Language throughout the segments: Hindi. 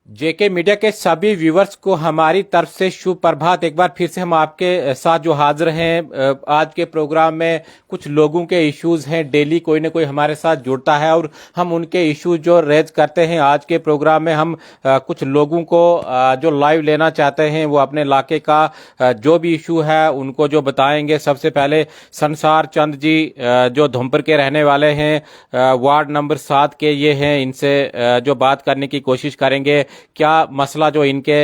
जेके मीडिया के सभी व्यूवर्स को हमारी तरफ से शुभ प्रभात। एक बार फिर से हम आपके साथ जो हाजिर हैं आज के प्रोग्राम में। कुछ लोगों के इश्यूज हैं, डेली कोई ना कोई हमारे साथ जुड़ता है और हम उनके इश्यूज जो रेज करते हैं। आज के प्रोग्राम में हम कुछ लोगों को जो लाइव लेना चाहते हैं, वो अपने इलाके का जो भी इशू है उनको जो बताएंगे। सबसे पहले संसार चंद जी जो धुमपुर के रहने वाले हैं, वार्ड नंबर 7 के ये हैं, इनसे जो बात करने की कोशिश करेंगे क्या मसला जो इनके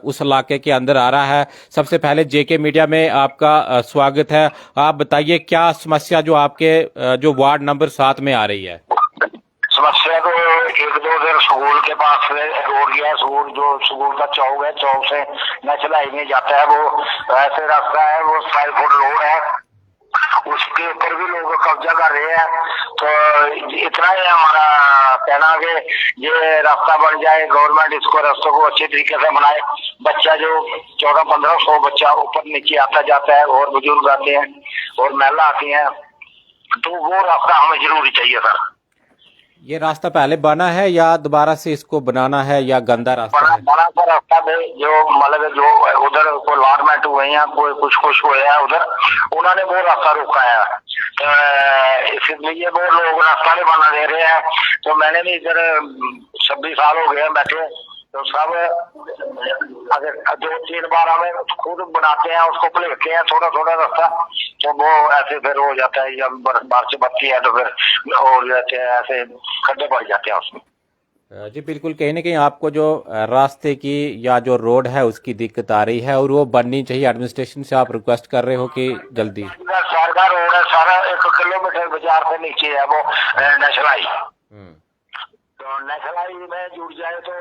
उस इलाके के अंदर आ रहा है। सबसे पहले जेके मीडिया में आपका स्वागत है। आप बताइए क्या समस्या जो आपके जो वार्ड नंबर 7 में आ रही है। समस्या तो एक दो दिन स्कूल के पास से रोड गया, स्कूल जो स्कूल का चौक है, चौक से नेशनल हाईवे जाता है, वो ऐसे रास्ता है, वो 5 फुट रोड है, उसके ऊपर भी लोग कब्जा कर रहे हैं। तो इतना ही हमारा कहना कि ये रास्ता बन जाए, गवर्नमेंट इसको रास्तों को अच्छे तरीके से बनाए। बच्चा जो 1400-1500 बच्चा ऊपर नीचे आता जाता है, और बुजुर्ग आते हैं और महिला आती हैं, तो वो रास्ता हमें जरूरी चाहिए सर। ये रास्ता पहले बना है या दोबारा से इसको बनाना है, या गंदा रास्ता है? बड़ा सा रास्ता है, जो मतलब जो उधर को अलॉटमेंट हुए हैं, कोई कुछ हुए हैं उधर, उन्होंने वो रास्ता रोका है, इसलिए वो लोग रास्ता नहीं बना दे रहे हैं। तो मैंने भी इधर 26 साल हो गए हैं बैठे, तो सब अगर 2-3 बार हमें खुद बनाते हैं, उसको पलटते हैं थोड़ा थोड़ा रास्ता, तो वो ऐसे फिर हो जाता है। जब बारिश बढ़ती है तो फिर हो जाते हैं, ऐसे खड्डे पड़ जाते हैं उसमें। जी बिल्कुल, कहीं ना कहीं आपको जो रास्ते की या जो रोड है उसकी दिक्कत आ रही है और वो बननी चाहिए। एडमिनिस्ट्रेशन से आप रिक्वेस्ट कर रहे हो कि जल्दी। शहर का रोड है सारा, 1 किलोमीटर बाजार से नीचे है वो नेशनल हाई। तो नेशनल हाई में जुड़ जाए तो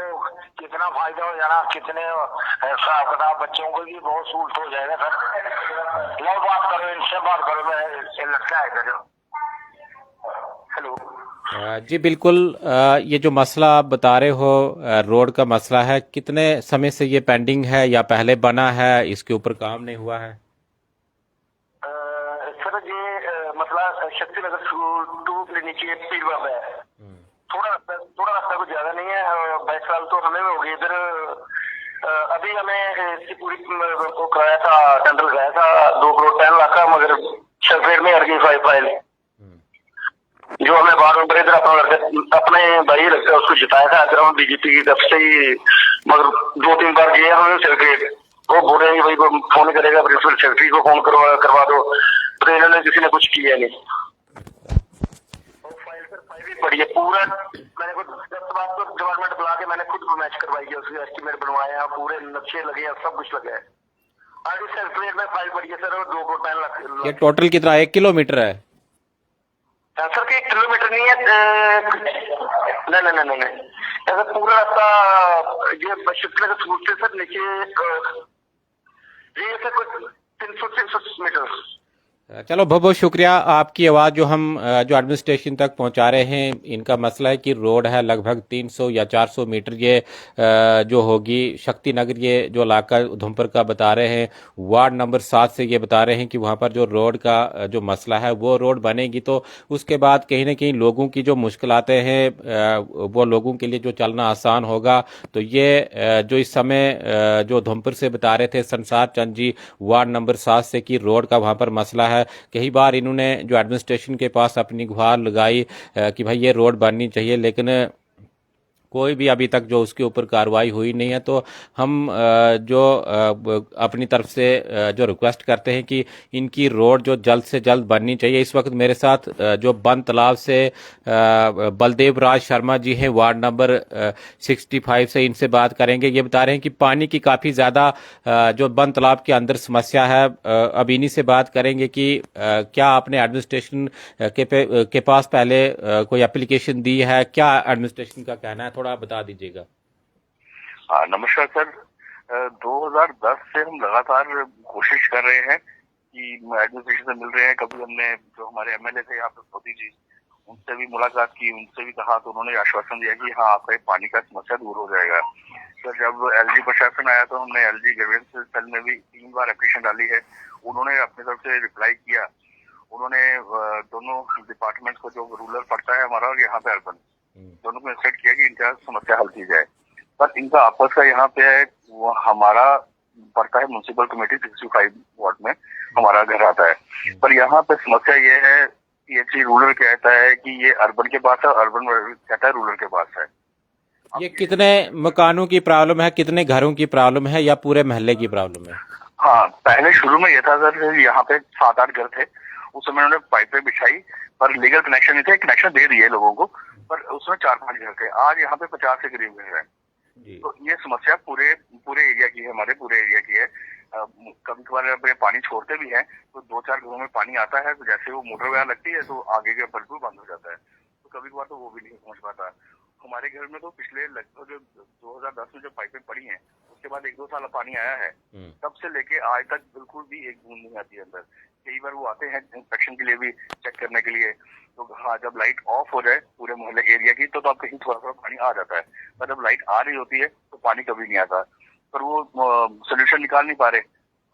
कितना फायदा हो जाना, कितने हिसाब किताब बच्चों को भी बहुत सहूलत हो जाएगा सर। लो बात करो, इनसे बात करो, मैं लगता है करो। हेलो जी बिल्कुल, ये जो मसला आप बता रहे हो रोड का मसला है, कितने समय से ये पेंडिंग है या पहले बना है, इसके ऊपर काम नहीं हुआ है? सर ये मतलब शक्ति नगर टू के नीचे पीरवा है, थोड़ा रास्ता कुछ ज्यादा नहीं है। 22 साल तो हमें हो गए इधर। अभी हमें इसकी पूरी को कराया था, टेंडर कराया था 2 करोड़ 10 लाख का, मगर शेयर में हर गई फाइल जो हमें बार बार इधर अपने भाई उसको जिताया था अगर हम बीजेपी की तरफ से ही, मगर 2-3 बार गए हमने सेक्रेटरी, वो बोल रहे हैं भाई फोन करेगा प्रिंसिपल सेक्रेटरी को फोन करवा दो, तो इन्होंने किसी ने कुछ किया नहीं। फाइल भी पड़ी है पूरा, मैंने खुद 10 बार तो गवर्नमेंट बुला के मैंने खुद मैच करवाई है, उसके एस्टीमेट बनवाया, पूरे नक्शे लगे हैं, सब कुछ लगे है। आज सेक्रेटरीट में फाइल पड़ी है सर, 2 करोड़ 10 लाख। ये टोटल कितना, 1 किलोमीटर है? सर के 1 किलोमीटर नहीं है, नहीं ऐसा पूरा रास्ता ये शिफ्ट में स्कूल से सर नीचे ये ऐसे कुछ 300 मीटर। चलो बहुत बहुत शुक्रिया आपकी आवाज़ जो हम जो एडमिनिस्ट्रेशन तक पहुंचा रहे हैं। इनका मसला है कि रोड है लगभग 300 या 400 मीटर ये जो होगी शक्ति नगर, ये जो इलाका उधमपुर का बता रहे हैं, वार्ड नंबर 7 से ये बता रहे हैं कि वहां पर जो रोड का जो मसला है वो रोड बनेगी तो उसके बाद कहीं ना कहीं लोगों की जो मुश्किलातें हैं वो लोगों के लिए जो चलना आसान होगा। तो ये जो इस समय जो उधमपुर से बता रहे थे संसार चंद जी वार्ड नंबर 7 से कि रोड का वहां पर मसला है। कई बार इन्होंने जो एडमिनिस्ट्रेशन के पास अपनी गुहार लगाई कि भाई ये रोड बननी चाहिए, लेकिन कोई भी अभी तक जो उसके ऊपर कार्रवाई हुई नहीं है। तो हम जो अपनी तरफ से जो रिक्वेस्ट करते हैं कि इनकी रोड जो जल्द से जल्द बननी चाहिए। इस वक्त मेरे साथ जो बंद तालाब से बलदेव राज शर्मा जी हैं, वार्ड नंबर 65 से, इनसे बात करेंगे। ये बता रहे हैं कि पानी की काफ़ी ज़्यादा जो बंद तालाब के अंदर समस्या है। अब इन्हीं से बात करेंगे कि क्या आपने एडमिनिस्ट्रेशन के पास पहले कोई एप्लीकेशन दी है, क्या एडमिनिस्ट्रेशन का कहना है, थोड़ा बता दीजिएगा। नमस्कार सर, 2010 से हम लगातार कोशिश कर रहे हैं कि एडमिनिस्ट्रेशन से मिल रहे हैं। कभी हमने जो हमारे एमएलए थे यहाँ पे मोदी जी, उनसे भी मुलाकात की, उनसे भी कहा, तो उन्होंने आश्वासन दिया कि हाँ आपका पानी का समस्या दूर हो जाएगा। तो जब एलजी प्रशासन आया तो हमने एलजी ग्रीवेंस सेल में भी 3 बार एप्लीकेशन डाली है। उन्होंने अपनी तरफ से रिप्लाई किया। उन्होंने दोनों डिपार्टमेंट को, जो रूरल पड़ता है हमारा और यहाँ पे अर्बन, दोनों को इंस्ट्रक्ट किया कि इनका समस्या हल की जाए। पर इनका आपस का यहाँ पे है, वो हमारा पड़ता है म्युनिसिपल कमेटी 65 वार्ड में हमारा घर आता है। पर यहाँ पे समस्या ये है कि ये रूरल कहता है कि ये अर्बन के पास है, अर्बन कहता है रूरल के पास है। ये कितने मकानों की प्रॉब्लम है, कितने घरों की प्रॉब्लम है या पूरे मोहल्ले की प्रॉब्लम है? हाँ, पहले शुरू में ये था सर, यहाँ पे 7-8 घर थे, उस समय उन्होंने पाइपें बिछाई पर लीगल कनेक्शन नहीं थे, कनेक्शन दे दिए लोगों को, पर उसमें 4-5 घर थे। आज यहाँ पे 50 के करीब घर है। तो ये समस्या पूरे एरिया की है, हमारे पूरे एरिया की है। कभी कभार पानी छोड़ते भी हैं तो 2-4 घरों में पानी आता है, तो जैसे वो मोटर वगैरह लगती है तो आगे का बिल्कुल बंद हो जाता है, तो कभी कभार तो वो भी नहीं पहुंच पाता। हमारे घर में तो पिछले लगभग 2010 में जब पाइपें पड़ी हैं उसके बाद 1-2 साल पानी आया है, तब से लेके आज तक बिल्कुल भी एक बूंद नहीं आती है अंदर। कई बार वो आते हैं इंस्पेक्शन के लिए भी, चेक करने के लिए, तो हाँ जब लाइट ऑफ हो जाए पूरे मोहल्ले एरिया की तो आप कहीं थोड़ा थोड़ा पानी आ जाता है, पर जब लाइट आ रही होती है तो पानी कभी नहीं आता, पर वो सोल्यूशन निकाल नहीं पा रहे।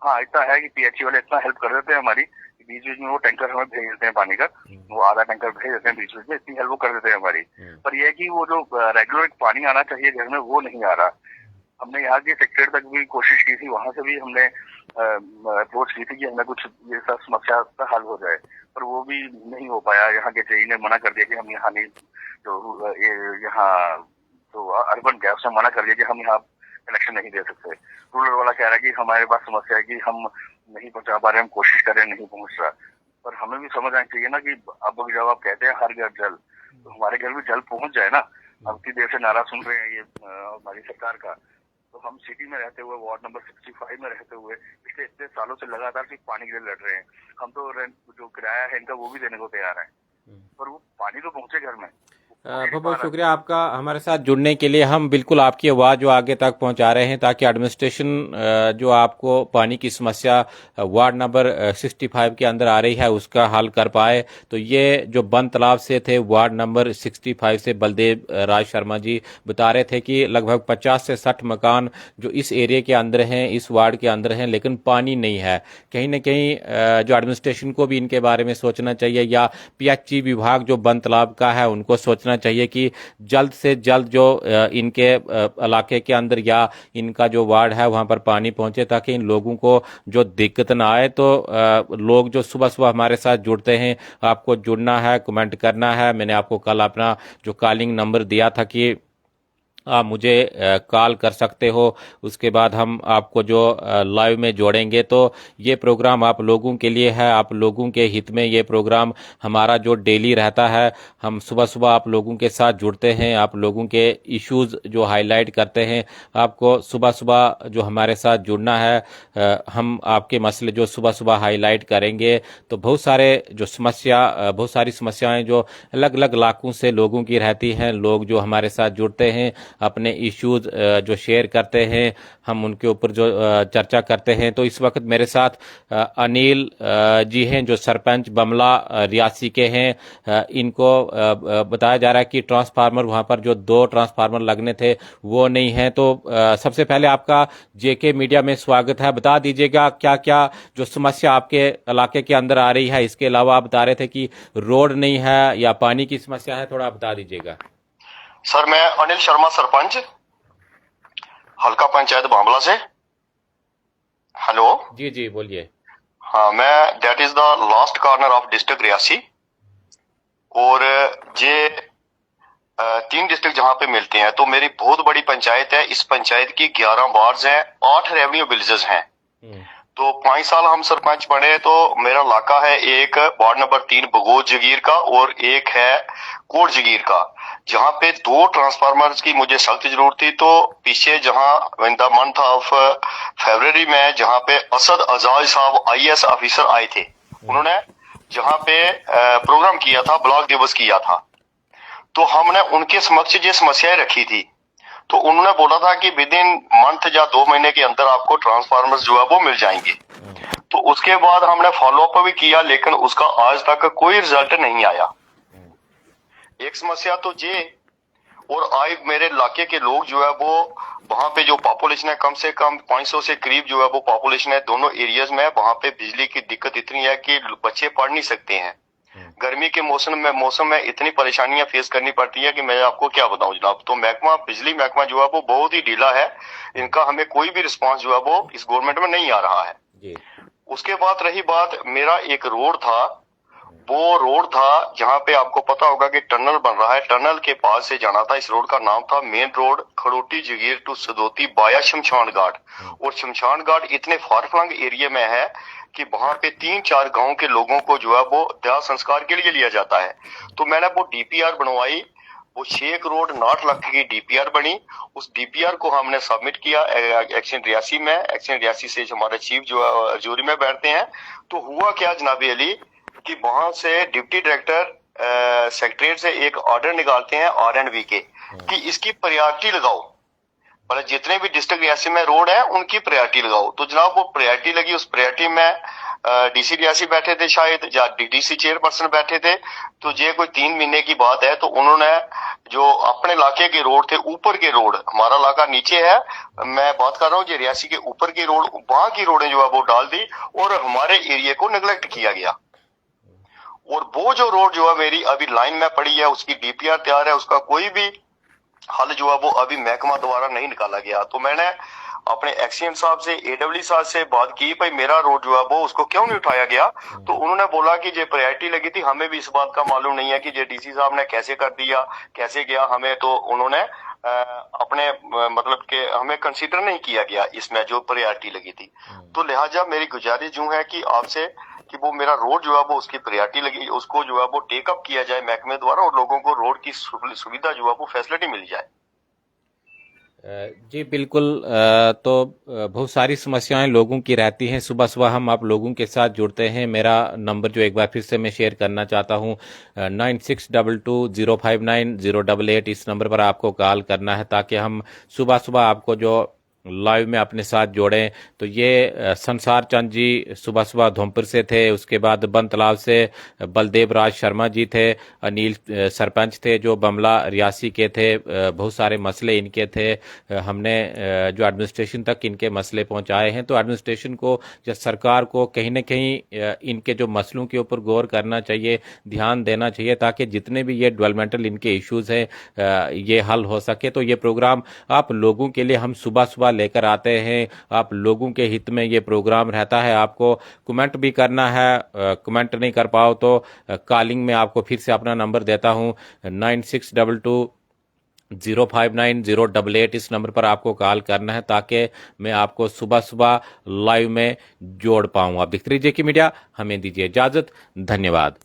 हाँ इतना है कि पीएचई वाले इतना हेल्प कर देते हैं हमारी, बीच बीच में वो टैंकर हमें भेज देते हैं पानी का, वो आधा टैंकर भेज देते हैं बीच बीच में, इतनी हेल्प वो कर देते हैं हमारी। पर यह है कि वो जो रेगुलर पानी आना चाहिए घर में वो नहीं आ रहा। हमने यहाँ के सेक्रेटरी तक भी कोशिश की थी, वहां से भी हमने अप्रोच की थी कि हमें कुछ ये सब समस्या का हल हो जाए, पर वो भी नहीं हो पाया। यहाँ के जेई ने मना कर दिया कि हम यहाँ नहीं, जो यहाँ तो अर्बन गैस ने मना कर दिया कि हम यहाँ कनेक्शन नहीं दे सकते। रूरल वाला कह रहा है कि हमारे पास समस्या है कि हम नहीं पहुंचा पा रहे, हम कोशिश कर रहे हैं, नहीं पहुंच रहा। पर हमें भी समझ आना चाहिए ना कि अब जब आप कहते हैं हर घर जल, तो हमारे घर भी जल पहुंच जाए ना। अब इतनी देर से नारा सुन रहे हैं ये हमारी सरकार का, तो हम सिटी में रहते हुए, वार्ड नंबर 65 में रहते हुए पिछले इतने सालों से लगातार सिर्फ पानी के लिए लड़ रहे हैं। हम तो रेंट जो किराया है इनका वो भी देने को तैयार है, पर वो पानी तो पहुंचे घर में। बहुत बहुत शुक्रिया आपका हमारे साथ जुड़ने के लिए। हम बिल्कुल आपकी आवाज़ जो आगे तक पहुंचा रहे हैं ताकि एडमिनिस्ट्रेशन जो आपको पानी की समस्या वार्ड नंबर 65 के अंदर आ रही है उसका हल कर पाए। तो ये जो बंद तालाब से थे वार्ड नंबर 65 से बलदेव राज शर्मा जी बता रहे थे कि लगभग 50 से 60 मकान जो इस एरिया के अंदर हैं, इस वार्ड के अंदर हैं, लेकिन पानी नहीं है। कहीं ना कहीं जो एडमिनिस्ट्रेशन को भी इनके बारे में सोचना चाहिए, या पीएचई विभाग जो बंद तालाब का है उनको सोचना चाहिए कि जल्द से जल्द जो इनके इलाके के अंदर या इनका जो वार्ड है वहां पर पानी पहुंचे, ताकि इन लोगों को जो दिक्कत ना आए। तो लोग जो सुबह सुबह हमारे साथ जुड़ते हैं, आपको जुड़ना है, कमेंट करना है। मैंने आपको कल अपना जो कॉलिंग नंबर दिया था कि आप मुझे कॉल कर सकते हो, उसके बाद हम आपको जो लाइव में जोड़ेंगे। तो ये प्रोग्राम आप लोगों के लिए है, आप लोगों के हित में ये प्रोग्राम हमारा जो डेली रहता है। हम सुबह सुबह आप लोगों के साथ जुड़ते हैं, आप लोगों के इश्यूज जो हाईलाइट करते हैं। आपको सुबह सुबह जो हमारे साथ जुड़ना है, हम आपके मसले जो सुबह सुबह हाईलाइट करेंगे। तो बहुत सारी समस्याएं जो अलग अलग इलाकों से लोगों की रहती हैं, लोग जो हमारे साथ जुड़ते हैं अपने इश्यूज जो शेयर करते हैं, हम उनके ऊपर जो चर्चा करते हैं। तो इस वक्त मेरे साथ अनिल जी हैं जो सरपंच बमला रियासी के हैं। इनको बताया जा रहा है कि ट्रांसफार्मर वहां पर जो 2 ट्रांसफार्मर लगने थे वो नहीं है। तो सबसे पहले आपका जेके मीडिया में स्वागत है। बता दीजिएगा क्या क्या जो समस्या आपके इलाके के अंदर आ रही है। इसके अलावा आप बता रहे थे कि रोड नहीं है या पानी की समस्या है, थोड़ा बता दीजिएगा। सर मैं अनिल शर्मा, सरपंच हल्का पंचायत बामला से। हेलो जी जी बोलिए। हाँ, मैं that is the last corner of district Reasi, और ये 3 डिस्ट्रिक्ट जहां पे मिलते हैं। तो मेरी बहुत बड़ी पंचायत है। इस पंचायत की 11 वार्ड्स हैं, 8 रेवेन्यू विलेजेस हैं। तो 5 साल हम सरपंच बने, तो मेरा इलाका है एक वार्ड नंबर 3 बगोज जगीर का और एक है कोट जगीर का, जहां पे 2 ट्रांसफार्मर्स की मुझे सख्त जरूरत थी। तो पीछे जहां in the month of February में जहां पे असद अजाज साहब IAS ऑफिसर आए थे, उन्होंने जहां पे प्रोग्राम किया था, ब्लॉक दिवस किया था, तो हमने उनके समक्ष ये समस्याएं रखी थी। तो उन्होंने बोला था कि विद इन मंथ या 2 महीने के अंदर आपको ट्रांसफार्मर्स जो है वो मिल जाएंगे। तो उसके बाद हमने फॉलो अप भी किया, लेकिन उसका आज तक कोई रिजल्ट नहीं आया। एक समस्या तो ये, और आज मेरे इलाके के लोग जो है वो वहां पे जो पॉपुलेशन है कम से कम 500 से करीब जो है वो पॉपुलेशन है दोनों एरियाज में। वहां पे बिजली की दिक्कत इतनी है कि बच्चे पढ़ नहीं सकते हैं, गर्मी के मौसम में इतनी परेशानियां फेस करनी पड़ती है कि मैं आपको क्या बताऊं जनाब। तो महकमा, बिजली महकमा जो है वो बहुत ही ढीला है, इनका हमें कोई भी रिस्पांस जो है वो इस गवर्नमेंट में नहीं आ रहा है जी। उसके बाद रही बात, मेरा एक रोड था, वो रोड था जहां पे आपको पता होगा कि टनल बन रहा है, टनल के पास से जाना था। इस रोड का नाम था मेन रोड खड़ोटी जगीर टू सदोती बाया शमशान घाट। और शमशान घाट इतने फार फ्लंग एरिया में है कि वहां पे 3-4 गांव के लोगों को जो है वो दाह संस्कार के लिए लिया जाता है। तो मैंने वो डीपीआर बनवाई, वो 6 करोड़ 9 लाख की डीपीआर बनी। उस डीपीआर को हमने सबमिट किया एक्शन रियासी में। एक्शन रियासी से हमारे चीफ जो है ज्यूरी में बैठते हैं। तो हुआ क्या जनाबी अली कि वहां से डिप्टी डायरेक्टर सेक्रेटरीट से एक ऑर्डर निकालते हैं आरएनबी के कि इसकी प्रायोरिटी लगाओ, मतलब जितने भी डिस्ट्रिक्ट रियासी में रोड है उनकी प्रायोरिटी लगाओ। तो जनाब वो प्रायोरिटी लगी, उस प्रायोरिटी में डीसी रियासी बैठे थे शायद, या डीडीसी चेयरपर्सन बैठे थे। तो ये कोई 3 महीने की बात है। तो उन्होंने जो अपने इलाके के रोड थे, ऊपर के रोड, हमारा इलाका नीचे है, मैं बात कर रहा हूँ, ये रियासी के ऊपर की रोड, वहां की रोडें जो है वो डाल दी और हमारे एरिया को निगलेक्ट किया गया। और वो जो रोड जो है मेरी अभी लाइन में पड़ी है, उसकी डीपीआर तैयार है, उसका कोई भी हल जो है वो अभी महकमा द्वारा नहीं निकाला गया। तो मैंने अपने एक्सीएम साहब से, एडब्ल्यू साहब से बात की, भाई मेरा रोड जो है वो उसको क्यों नहीं उठाया गया। तो उन्होंने बोला कि ये प्रायोरिटी लगी थी, हमें भी इस बात का मालूम नहीं है कि ये डीसी साहब ने कैसे कर दिया, कैसे गया हमें। तो उन्होंने अपने मतलब के हमें कंसीडर नहीं किया गया इसमें जो प्रायोरिटी लगी थी। तो लिहाजा मेरी गुजारिश जो है कि आपसे कि वो मेरा रोड जो है वो उसकी प्रायोरिटी लगी, उसको जो है वो टेकअप किया जाए महकमे द्वारा और लोगों को रोड की सुविधा जो है वो फैसिलिटी मिल जाए। जी बिल्कुल। तो बहुत सारी समस्याएं लोगों की रहती हैं। सुबह सुबह हम आप लोगों के साथ जुड़ते हैं। मेरा नंबर जो एक बार फिर से मैं शेयर करना चाहता हूं, 9622059088। इस नंबर पर आपको कॉल करना है ताकि हम सुबह सुबह आपको जो लाइव में अपने साथ जोड़ें। तो ये संसार चंद जी सुबह सुबह धौमपुर से थे, उसके बाद बन तालाब से बलदेव राज शर्मा जी थे, अनिल सरपंच थे जो बमला रियासी के थे। बहुत सारे मसले इनके थे, हमने जो एडमिनिस्ट्रेशन तक इनके मसले पहुंचाए हैं। तो एडमिनिस्ट्रेशन को या सरकार को कहीं ना कहीं इनके जो मसलों के ऊपर गौर करना चाहिए, ध्यान देना चाहिए ताकि जितने भी ये डेवलपमेंटल इनके इश्यूज हैं ये हल हो सके। तो ये प्रोग्राम आप लोगों के लिए हम सुबह सुबह लेकर आते हैं, आप लोगों के हित में ये प्रोग्राम रहता है। आपको कमेंट भी करना है, कमेंट नहीं कर पाओ तो कॉलिंग में आपको फिर से अपना नंबर देता हूं, 9622059088। इस नंबर पर आपको कॉल करना है ताकि मैं आपको सुबह सुबह लाइव में जोड़ पाऊं। आप देखते रहिए जेके मीडिया, हमें दीजिए इजाजत, धन्यवाद।